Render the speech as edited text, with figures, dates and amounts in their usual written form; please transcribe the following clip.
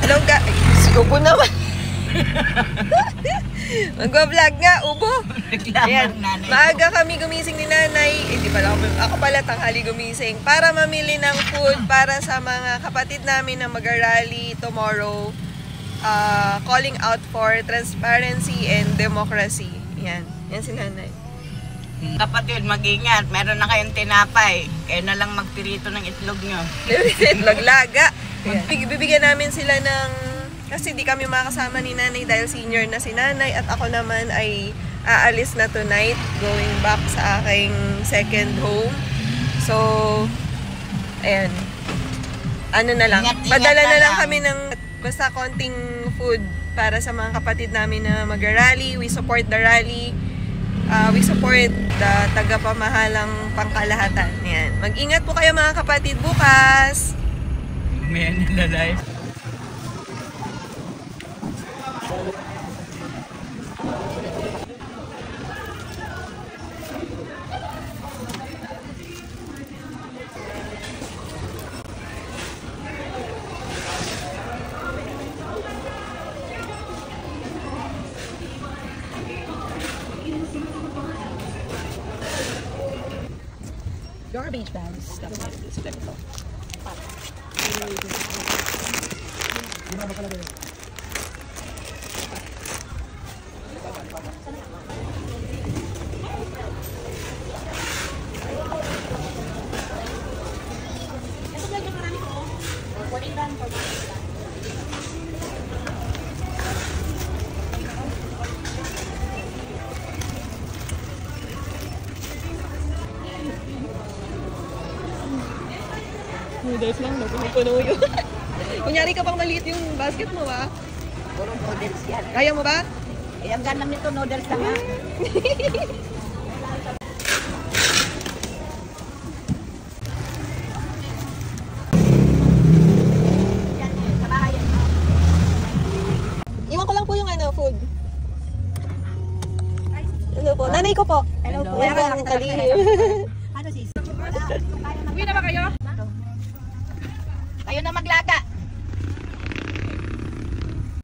Hello guys. Ubo naman. Mag-vlog nga, ubo. Ayan. Maaga kami gumising ni nanay. Hindi pala ako pala tanghali gumising. Para mamili ng food para sa mga kapatid namin na mag-rally tomorrow. Calling out for transparency and democracy. Yan. Yan si nanay. Kapatid, mag-ingat. Meron na kayong tinapay. Kaya na lang magpirito ng itlog nyo. Itlog laga. Bibigyan namin sila ng... Kasi di kami makasama ni nanay dahil senior na si nanay. At ako naman ay aalis na tonight. Going back sa aking second home. So, ayan. Ano na lang. Padala na lang kami ng basta konting food para sa mga kapatid namin na mag-rally. We support the rally. We support the tagapamahalang pangkalahatan. Yan. Mag-ingat po kayo mga kapatid bukas. May nalalay. Garbage bags. Definitely disrespectful. Noodles lang, no? Puno yun. Kunyari ka pang maliit yung basket mo, ha? Puro noodles yan. Kaya mo ba? Eh, ang ganam nito, noodles na nga. Iwan ko lang po yung ano, food. Hello po. Nanay ko po. Hello po. Ang kalihim. Ano sis? Uwi na ba kayo? Kayo na maglaga.